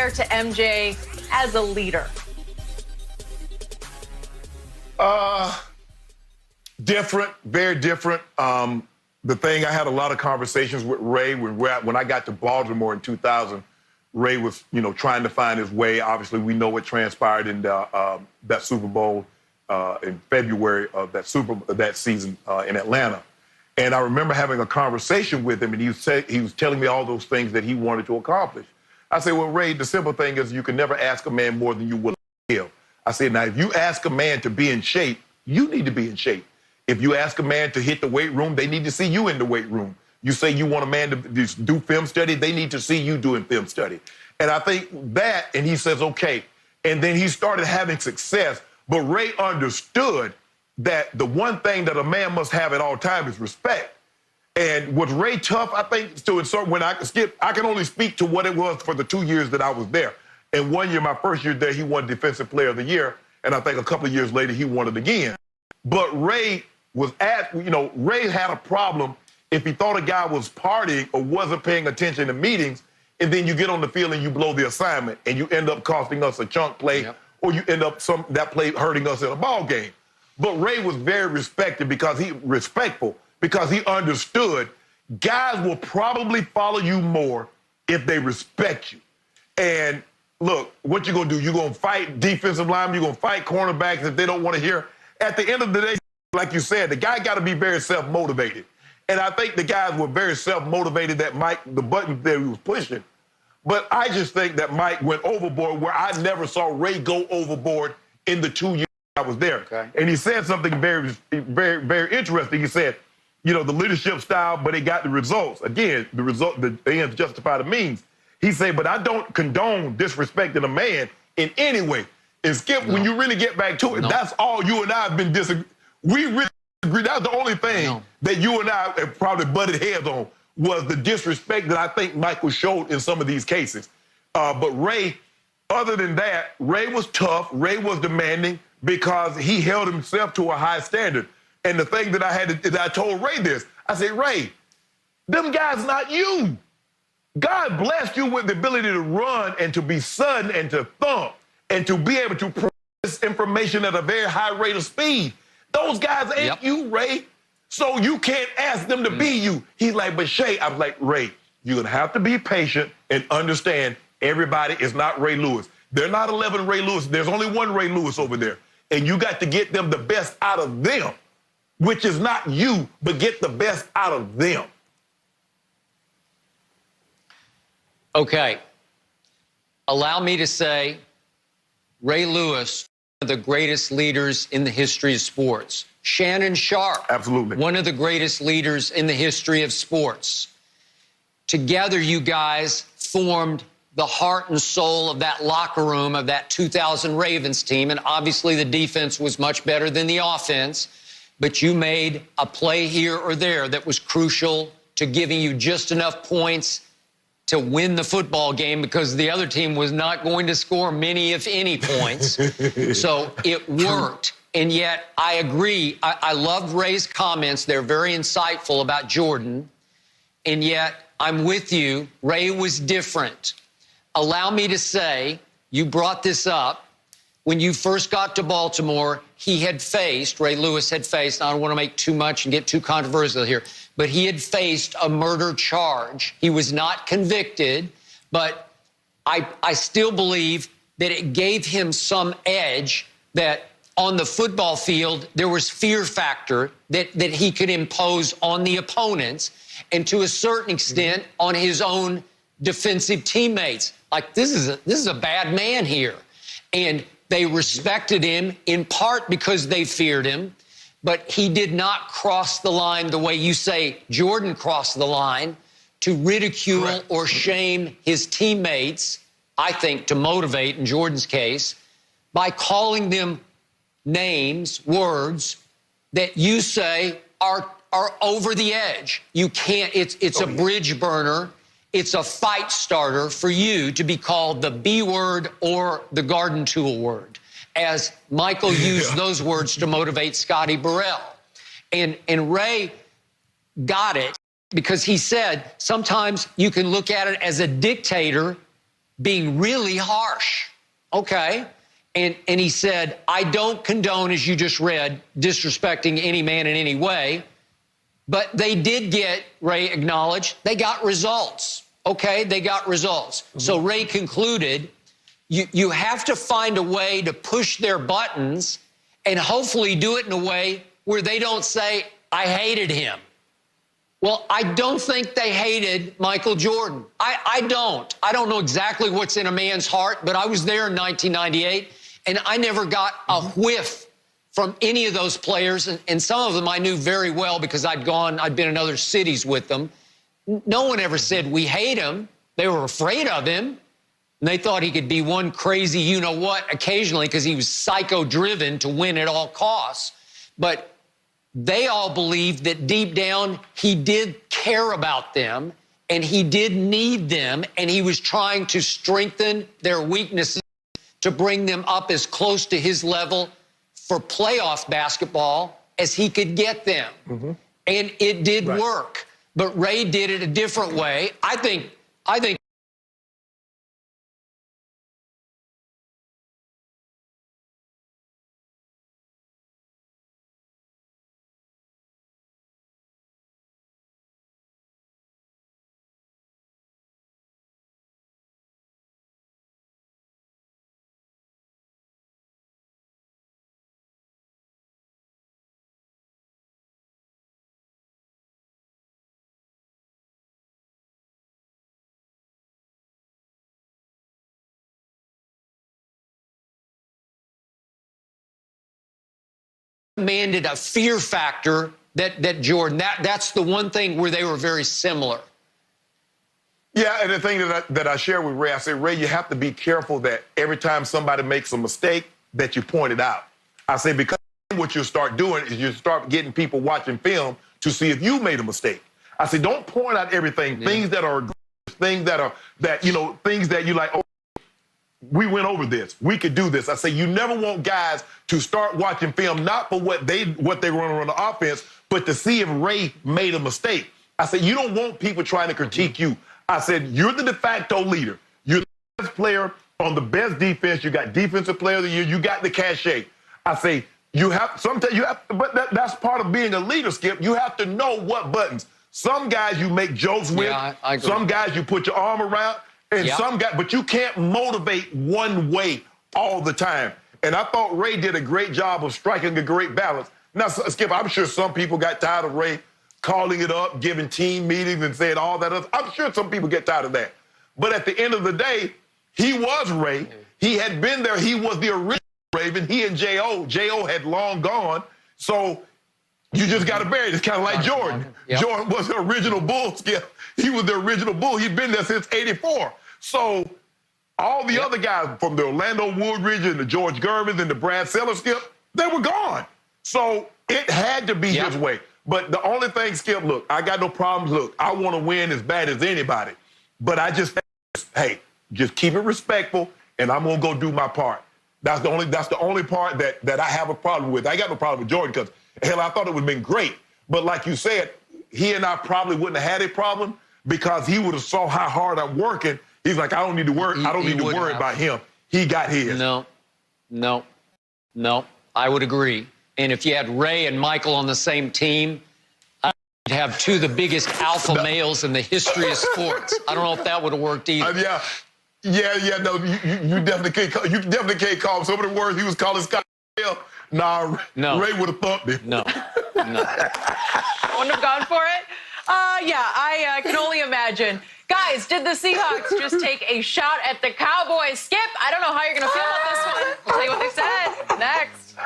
compare to MJ as a leader? Different, very different. The thing, I had a lot of conversations with Ray when I got to Baltimore in 2000. Ray was, trying to find his way. Obviously, we know what transpired in that Super Bowl in February of that season in Atlanta. And I remember having a conversation with him, and he was telling me all those things that he wanted to accomplish. I said, well, Ray, the simple thing is you can never ask a man more than you will give. I said, now, if you ask a man to be in shape, you need to be in shape. If you ask a man to hit the weight room, they need to see you in the weight room. You say you want a man to do film study, they need to see you doing film study. And I think that, and he says, okay. And then he started having success. But Ray understood that the one thing that a man must have at all times is respect. And was Ray tough? I think to a certain, when I can only speak to what it was for the 2 years that I was there. And 1 year, my first year there, he won Defensive Player of the Year. And I think a couple of years later, he won it again. But Ray Ray had a problem if he thought a guy was partying or wasn't paying attention to meetings, and then you get on the field and you blow the assignment, and you end up costing us a chunk play, or you end up that play hurting us in a ball game. But Ray was very respectful because he understood guys will probably follow you more if they respect you. And look, what you gonna do? You're gonna fight defensive linemen, you're gonna fight cornerbacks if they don't want to hear. At the end of the day, like you said, the guy got to be very self-motivated. And I think the guys were very self-motivated, that Mike, the button that he was pushing. But I just think that Mike went overboard where I never saw Ray go overboard in the 2 years I was there. Okay. And he said something very, very, very interesting. He said, the leadership style, but he got the results. Again, the ends justify the means. He said, but I don't condone disrespecting a man in any way. And Skip, when you really get back to it, that's all you and I have been disagreeing. We really agree. That's the only thing that you and I have probably butted heads on, was the disrespect that I think Michael showed in some of these cases. But Ray, other than that, Ray was tough. Ray was demanding because he held himself to a high standard. And the thing that I told Ray this, I said, Ray, them guys not you. God blessed you with the ability to run and to be sudden and to thump and to be able to process information at a very high rate of speed. Those guys ain't you, Ray. So you can't ask them to be you. He's like, but Shay, I'm like, Ray, you're going to have to be patient and understand everybody is not Ray Lewis. They're not 11 Ray Lewis. There's only one Ray Lewis over there. And you got to get them the best out of them, which is not you, but get the best out of them. Okay. Allow me to say Ray Lewis, one of the greatest leaders in the history of sports. Shannon Sharpe. Absolutely. One of the greatest leaders in the history of sports. Together, you guys formed the heart and soul of that locker room of that 2000 Ravens team. And obviously, the defense was much better than the offense. But you made a play here or there that was crucial to giving you just enough points to win the football game, because the other team was not going to score many, if any, points. So it worked. And yet, I agree. I loved Ray's comments. They're very insightful about Jordan. And yet, I'm with you. Ray was different. Allow me to say, you brought this up. When you first got to Baltimore, Ray Lewis had faced, I don't want to make too much and get too controversial here, but he had faced a murder charge. He was not convicted, but I still believe that it gave him some edge, that on the football field, there was fear factor that he could impose on the opponents, and to a certain extent on his own defensive teammates. Like, this is a bad man here. And they respected him in part because they feared him, but he did not cross the line the way you say Jordan crossed the line, to ridicule or shame his teammates, I think to motivate, in Jordan's case, by calling them names, words that you say are over the edge. You can't, it's a bridge burner. It's a fight starter for you to be called the B word or the garden tool word, as Michael used those words to motivate Scotty Burrell. And Ray got it, because he said sometimes you can look at it as a dictator being really harsh. Okay. And he said, I don't condone, as you just read, disrespecting any man in any way. But they did get, Ray acknowledged, they got results. Okay, they got results. So Ray concluded, you have to find a way to push their buttons and hopefully do it in a way where they don't say, I hated him. Well, I don't think they hated Michael Jordan. I don't. I don't know exactly what's in a man's heart, but I was there in 1998, and I never got a whiff from any of those players, and some of them I knew very well because I'd been in other cities with them. No one ever said, we hate him. They were afraid of him, and they thought he could be one crazy you-know-what occasionally because he was psycho-driven to win at all costs. But they all believed that deep down he did care about them, and he did need them, and he was trying to strengthen their weaknesses to bring them up as close to his level for playoff basketball as he could get them. And it did work. But Ray did it a different way. I think demanded a fear factor that Jordan, that's the one thing where they were very similar. Yeah, and the thing that I share with Ray, I say, Ray, you have to be careful that every time somebody makes a mistake that you point it out. I say, because what you start doing is you start getting people watching film to see if you made a mistake. I say, don't point out everything, things that are things that you like, oh, we went over this. We could do this. I say you never want guys to start watching film, not for what they run on the offense, but to see if Ray made a mistake. I said, you don't want people trying to critique you. I said, you're the de facto leader. You're the best player on the best defense. You got defensive player of the year. You got the cachet. I say, but that's part of being a leader, Skip. You have to know what buttons. Some guys you make jokes with. Yeah, I agree. Some guys you put your arm around. And some guys, but you can't motivate one way all the time. And I thought Ray did a great job of striking a great balance. Now, Skip, I'm sure some people got tired of Ray calling it up, giving team meetings and saying all that other. I'm sure some people get tired of that. But at the end of the day, he was Ray. He had been there. He was the original Raven. He and J.O. had long gone. So you just got to bury it. It's kind of like Jordan. Yep. Jordan was the original Bull, Skip. He was the original Bull. He'd been there since '84. So all the other guys, from the Orlando Woodridge and the George Gervins and the Brad Sellers, Skip, they were gone. So it had to be his way. But the only thing, Skip, look, I got no problems. Look, I want to win as bad as anybody. But I just, hey, just keep it respectful, and I'm going to go do my part. That's the only part that I have a problem with. I got no problem with Jordan because, hell, I thought it would have been great. But like you said, he and I probably wouldn't have had a problem because he would have saw how hard I'm working. He's like, I don't need to worry. I don't need to worry about him. He got his. No. I would agree. And if you had Ray and Michael on the same team, I'd have two of the biggest alpha males in the history of sports. I don't know if that would have worked either. No, you definitely can't call him some of the words he was calling Scott. Nah, no. Ray would have thumped him. No. Wouldn't have gone for it? I can only imagine. Guys, did the Seahawks just take a shot at the Cowboys? Skip, I don't know how you're going to feel about this one. We'll tell you what they said next.